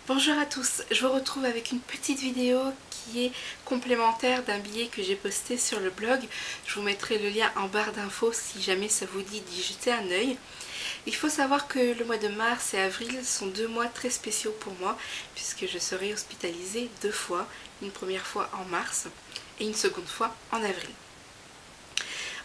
Bonjour à tous, je vous retrouve avec une petite vidéo qui est complémentaire d'un billet que j'ai posté sur le blog. Je vous mettrai le lien en barre d'infos si jamais ça vous dit d'y jeter un œil. Il faut savoir que le mois de mars et avril sont 2 mois très spéciaux pour moi puisque je serai hospitalisée 2 fois, une première fois en mars et une seconde fois en avril.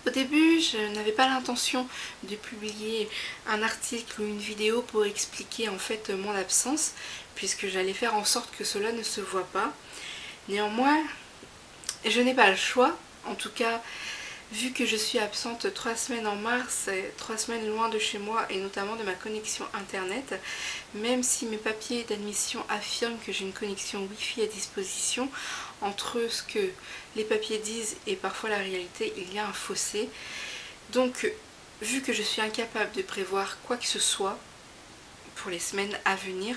Au début, je n'avais pas l'intention de publier un article ou une vidéo pour expliquer en fait mon absence, puisque j'allais faire en sorte que cela ne se voit pas. Néanmoins, je n'ai pas le choix. En tout cas, vu que je suis absente 3 semaines en mars, 3 semaines loin de chez moi et notamment de ma connexion internet, même si mes papiers d'admission affirment que j'ai une connexion Wi-Fi à disposition, entre ce que les papiers disent et parfois la réalité, il y a un fossé. Donc, vu que je suis incapable de prévoir quoi que ce soit pour les semaines à venir,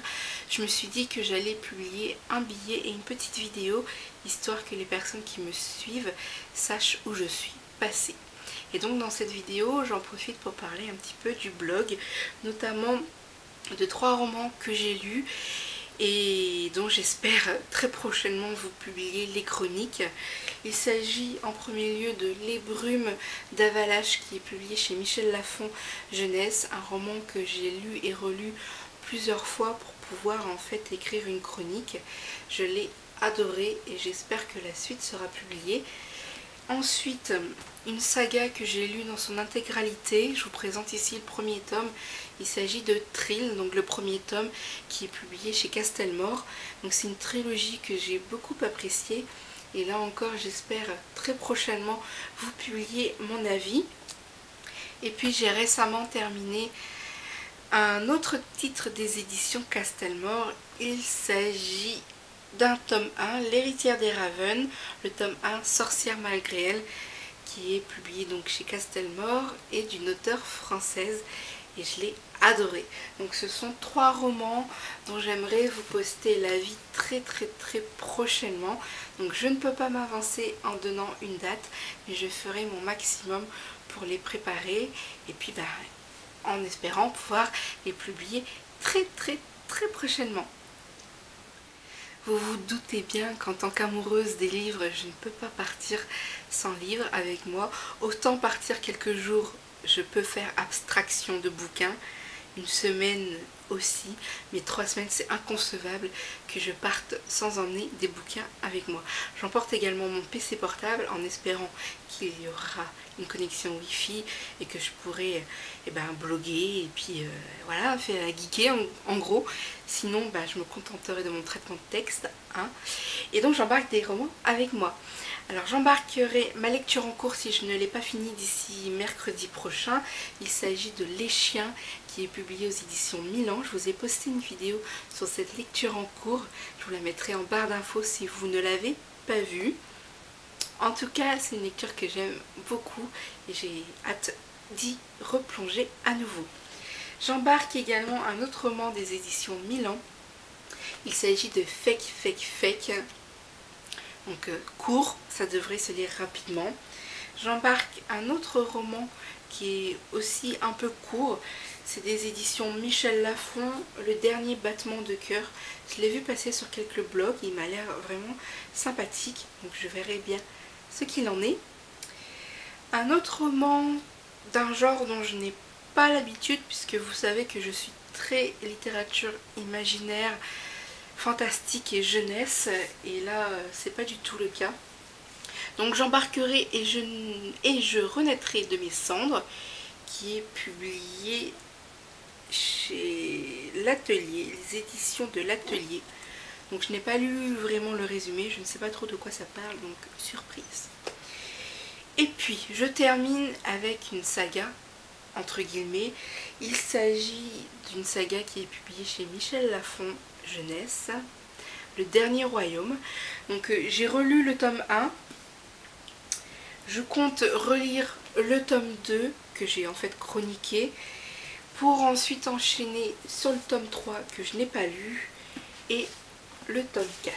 je me suis dit que j'allais publier un billet et une petite vidéo, histoire que les personnes qui me suivent sachent où je suis passée. Et donc dans cette vidéo, j'en profite pour parler un petit peu du blog, notamment de 3 romans que j'ai lus et dont j'espère très prochainement vous publier les chroniques. Il s'agit en premier lieu de Les Brumes d'Avalache qui est publié chez Michel Lafon Jeunesse, un roman que j'ai lu et relu plusieurs fois pour pouvoir en fait écrire une chronique. Je l'ai adoré et j'espère que la suite sera publiée. Ensuite, une saga que j'ai lue dans son intégralité, je vous présente ici le premier tome. Il s'agit de Thrill, donc le premier tome qui est publié chez Castelmore. Donc c'est une trilogie que j'ai beaucoup appréciée et là encore j'espère très prochainement vous publier mon avis. Et puis j'ai récemment terminé un autre titre des éditions Castelmore. Il s'agit d'un tome 1, L'héritière des Ravens, le tome 1, Sorcière malgré elle, qui est publié donc chez Castelmore et d'une auteure française et je l'ai adoré. Donc ce sont 3 romans dont j'aimerais vous poster l'avis très prochainement. Donc je ne peux pas m'avancer en donnant une date, mais je ferai mon maximum pour les préparer et puis en espérant pouvoir les publier très prochainement. Vous vous doutez bien qu'en tant qu'amoureuse des livres, je ne peux pas partir sans livre avec moi. Autant partir quelques jours, je peux faire abstraction de bouquins, une semaine aussi, mais 3 semaines c'est inconcevable que je parte sans emmener des bouquins avec moi. J'emporte également mon PC portable en espérant qu'il y aura une connexion Wi-Fi et que je pourrai bloguer et puis voilà, faire la geeker en gros. Sinon je me contenterai de mon traitement de texte. Et donc j'embarque des romans avec moi. Alors j'embarquerai ma lecture en cours si je ne l'ai pas fini d'ici mercredi prochain. Il s'agit de Les Chiens qui est publié aux éditions Milan. Je vous ai posté une vidéo sur cette lecture en cours. Je vous la mettrai en barre d'infos si vous ne l'avez pas vue. En tout cas, c'est une lecture que j'aime beaucoup et j'ai hâte d'y replonger à nouveau. J'embarque également un autre roman des éditions Milan. Il s'agit de Fake. Donc court, ça devrait se lire rapidement. J'embarque un autre roman qui est aussi un peu court. C'est des éditions Michel Lafon, Le dernier battement de cœur. Je l'ai vu passer sur quelques blogs, il m'a l'air vraiment sympathique. Donc je verrai bien ce qu'il en est. Un autre roman d'un genre dont je n'ai pas l'habitude, puisque vous savez que je suis très littérature imaginaire, fantastique et jeunesse, et là c'est pas du tout le cas. Donc j'embarquerai et je renaîtrai de mes cendres, qui est publié chez l'Atelier, les éditions de l'Atelier. Donc je n'ai pas lu vraiment le résumé, je ne sais pas trop de quoi ça parle, donc surprise. Et puis je termine avec une saga, entre guillemets. Il s'agit d'une saga qui est publiée chez Michel Lafon Jeunesse, Le Dernier Royaume. Donc j'ai relu le tome 1. Je compte relire le tome 2 que j'ai en fait chroniqué pour ensuite enchaîner sur le tome 3 que je n'ai pas lu et le tome 4.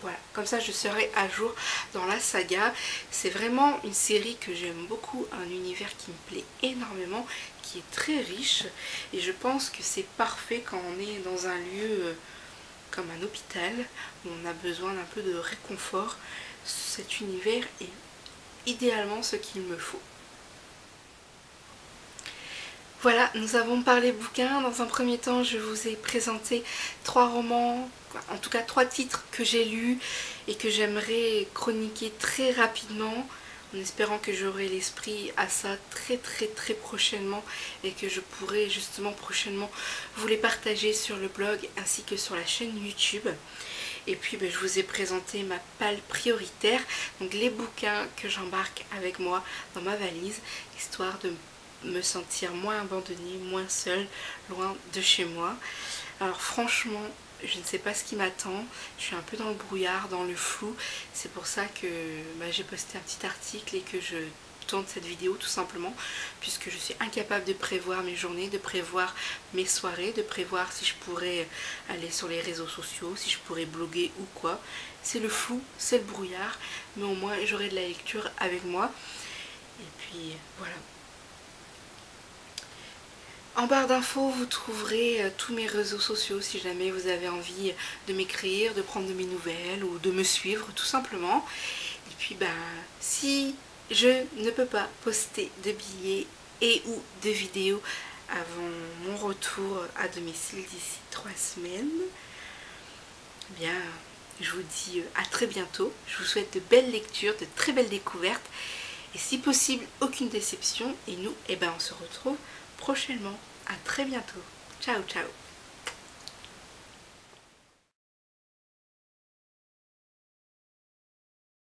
Voilà, comme ça je serai à jour dans la saga. C'est vraiment une série que j'aime beaucoup, un univers qui me plaît énormément, qui est très riche et je pense que c'est parfait quand on est dans un lieu comme un hôpital où on a besoin d'un peu de réconfort. Cet univers est idéalement ce qu'il me faut. Voilà, nous avons parlé bouquins. Dans un premier temps, je vous ai présenté 3 romans, en tout cas 3 titres que j'ai lus et que j'aimerais chroniquer très rapidement, en espérant que j'aurai l'esprit à ça très prochainement et que je pourrai justement prochainement vous les partager sur le blog ainsi que sur la chaîne YouTube. Et puis je vous ai présenté ma palle prioritaire, donc les bouquins que j'embarque avec moi dans ma valise, histoire de me sentir moins abandonnée, moins seule, loin de chez moi. Alors franchement, je ne sais pas ce qui m'attend, je suis un peu dans le brouillard, dans le flou. C'est pour ça que j'ai posté un petit article et que je tourne cette vidéo tout simplement, puisque je suis incapable de prévoir mes journées, de prévoir mes soirées, de prévoir si je pourrais aller sur les réseaux sociaux, si je pourrais bloguer ou quoi. C'est le flou, c'est le brouillard, mais au moins j'aurai de la lecture avec moi. Et puis voilà. En barre d'infos, vous trouverez tous mes réseaux sociaux si jamais vous avez envie de m'écrire, de prendre de mes nouvelles ou de me suivre tout simplement. Et puis si je ne peux pas poster de billets et ou de vidéos avant mon retour à domicile d'ici 3 semaines, eh bien je vous dis à très bientôt. Je vous souhaite de belles lectures, de très belles découvertes et si possible aucune déception. Et nous, on se retrouve prochainement. À très bientôt. Ciao, ciao.